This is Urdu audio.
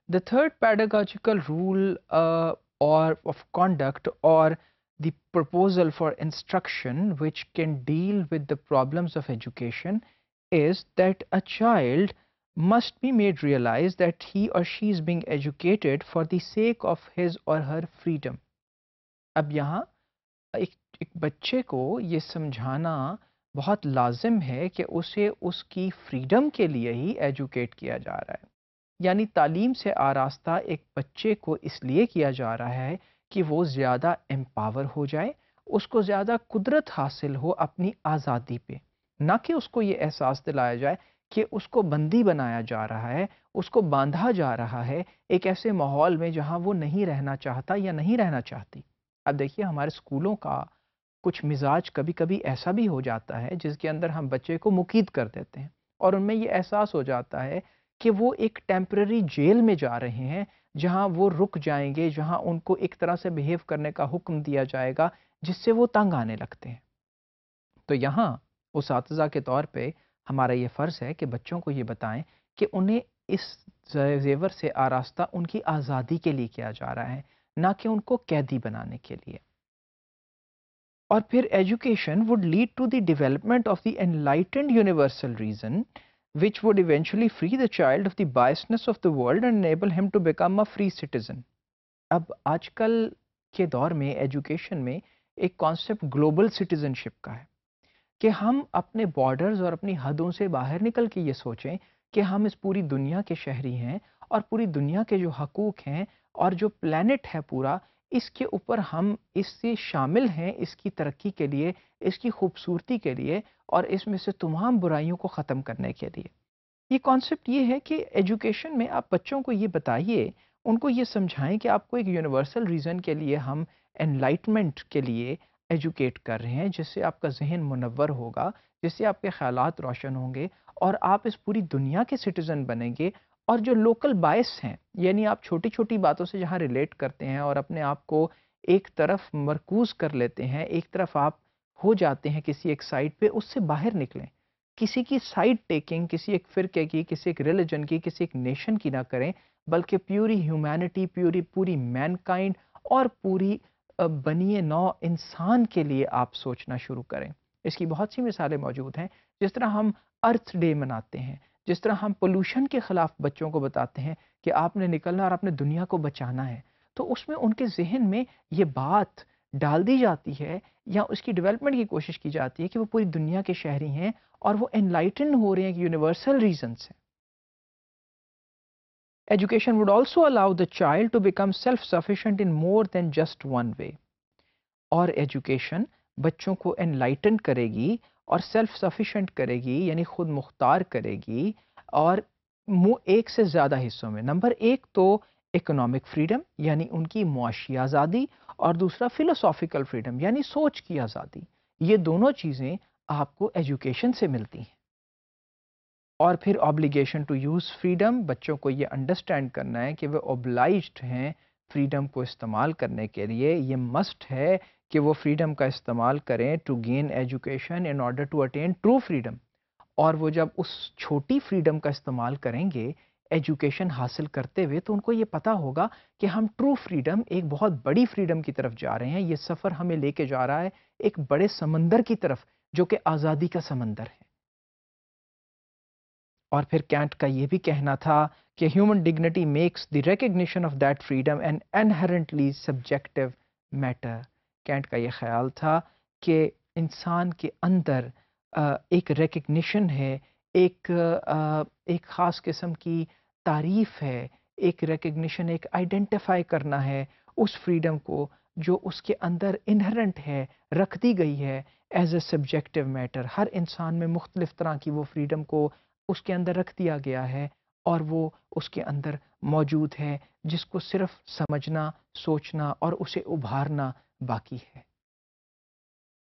The third pedagogical rule or of conduct, or the proposal for instruction which can deal with the problems of education, is that a child must be made realize that he or she is being educated for the sake of his or her freedom. اب یہاں ایک بچے کو یہ سمجھانا بہت لازم ہے کہ اسے اس کی فریڈم کے لیے ہی ایجوکیٹ کیا جا رہا ہے. یعنی تعلیم سے آراستہ ایک بچے کو اس لیے کیا جا رہا ہے کہ وہ زیادہ امپاور ہو جائے، اس کو زیادہ قدرت حاصل ہو اپنی آزادی پہ، نہ کہ اس کو یہ احساس دلایا جائے کہ اس کو بندی بنایا جا رہا ہے، اس کو باندھا جا رہا ہے ایک ایسے ماحول میں جہاں وہ نہیں رہنا چاہتا یا نہیں رہنا چاہتی. اب دیکھیے ہمارے اسکولوں کا کچھ مزاج کبھی کبھی ایسا بھی ہو جاتا ہے جس کے اندر ہم بچے کو مقید کر دیتے ہیں، اور ان میں یہ احساس ہو جاتا ہے کہ وہ ایک ٹیمپرری جیل میں جا رہے ہیں جہاں وہ رک جائیں گے، جہاں ان کو ایک طرح سے بیہیو کرنے کا حکم دیا جائے گا جس سے وہ تنگ آنے لگتے ہیں. تو یہاں اساتذہ کے طور پہ ہمارا یہ فرض ہے کہ بچوں کو یہ بتائیں کہ انہیں اس زیور سے آراستہ ان کی آزادی کے لیے کیا جا رہا ہے، نہ کہ ان کو قیدی بنانے کے لیے. اور پھر education would lead to the development of the enlightened universal reason which would eventually free the child of the biasness of the world and enable him to become a free citizen. اب آج کل کے دور میں ایجوکیشن میں ایک کانسیپٹ گلوبل سٹیزن شپ کا ہے کہ ہم اپنے بارڈرز اور اپنی حدوں سے باہر نکل کے یہ سوچیں کہ ہم اس پوری دنیا کے شہری ہیں، اور پوری دنیا کے جو حقوق ہیں اور جو پلانٹ ہے پورا، اس کے اوپر ہم اس سے شامل ہیں، اس کی ترقی کے لیے، اس کی خوبصورتی کے لیے، اور اس میں سے تمام برائیوں کو ختم کرنے کے لیے. یہ کانسیپٹ یہ ہے کہ ایجوکیشن میں آپ بچوں کو یہ بتائیے، ان کو یہ سمجھائیں کہ آپ کو ایک یونیورسل ریزن کے لیے ہم انلائٹمنٹ کے لیے ایجوکیٹ کر رہے ہیں، جس سے آپ کا ذہن منور ہوگا، جس سے آپ کے خیالات روشن ہوں گے، اور آپ اس پوری دنیا کے سٹیزن بنیں گے. اور جو لوکل باعث ہیں، یعنی آپ چھوٹی چھوٹی باتوں سے جہاں ریلیٹ کرتے ہیں اور اپنے آپ کو ایک طرف مرکوز کر لیتے ہیں، ایک طرف آپ ہو جاتے ہیں کسی ایک سائڈ پہ، اس سے باہر نکلیں. کسی کی سائڈ ٹیکنگ، کسی ایک فرقے کی، کسی ایک ریلیجن کی، کسی ایک نیشن کی نہ کریں، بلکہ پیوری ہیومینٹی، پوری مین کائنڈ اور پوری بنی نوع انسان کے لیے آپ سوچنا شروع کریں. اس کی بہت سی مثالیں موجود ہیں. جس طرح ہم ارتھ ڈے مناتے ہیں، جس طرح ہم پولوشن کے خلاف بچوں کو بتاتے ہیں کہ آپ نے نکلنا اور اپنے دنیا کو بچانا ہے، تو اس میں ان کے ذہن میں یہ بات ڈال دی جاتی ہے یا اس کی ڈیولپمنٹ کی کوشش کی جاتی ہے کہ وہ پوری دنیا کے شہری ہیں اور وہ انلائٹن ہو رہے ہیں کہ یونیورسل ریزن سے. Education would also allow the child to become self-sufficient in more than just one way. اور ایجوکیشن بچوں کو انلائٹن کرے گی اور سیلف سفیشینٹ کرے گی، یعنی خود مختار کرے گی، اور ایک سے زیادہ حصوں میں. نمبر ایک تو اکنامک فریڈم، یعنی ان کی معاشی آزادی، اور دوسرا فلوسافیکل فریڈم، یعنی سوچ کی آزادی. یہ دونوں چیزیں آپ کو ایجوکیشن سے ملتی ہیں. اور پھر آبلیگیشن ٹو یوز فریڈم، بچوں کو یہ انڈرسٹینڈ کرنا ہے کہ وہ اوبلائزڈ ہیں فریڈم کو استعمال کرنے کے لیے. یہ مسٹ ہے کہ وہ فریڈم کا استعمال کریں to gain education in order to attain true freedom. اور وہ جب اس چھوٹی فریڈم کا استعمال کریں گے ایجوکیشن حاصل کرتے ہوئے، تو ان کو یہ پتا ہوگا کہ ہم ٹرو فریڈم، ایک بہت بڑی فریڈم کی طرف جا رہے ہیں. یہ سفر ہمیں لے کے جا رہا ہے ایک بڑے سمندر کی طرف، جو کہ آزادی کا سمندر ہے. اور پھر کینٹ کا یہ بھی کہنا تھا کہ human dignity makes the recognition of that freedom an inherently subjective matter. Kant کا یہ خیال تھا کہ انسان کے اندر ایک ریکگنیشن ہے، ایک خاص قسم کی تعریف ہے، ایک ریکگنیشن، ایک آئیڈینٹیفائی کرنا ہے اس فریڈم کو جو اس کے اندر انہرنٹ ہے، رکھ دی گئی ہے ایز اے سبجیکٹو میٹر. ہر انسان میں مختلف طرح کی وہ فریڈم کو اس کے اندر رکھ دیا گیا ہے، اور وہ اس کے اندر موجود ہے، جس کو صرف سمجھنا، سوچنا اور اسے ابھارنا باقی ہے.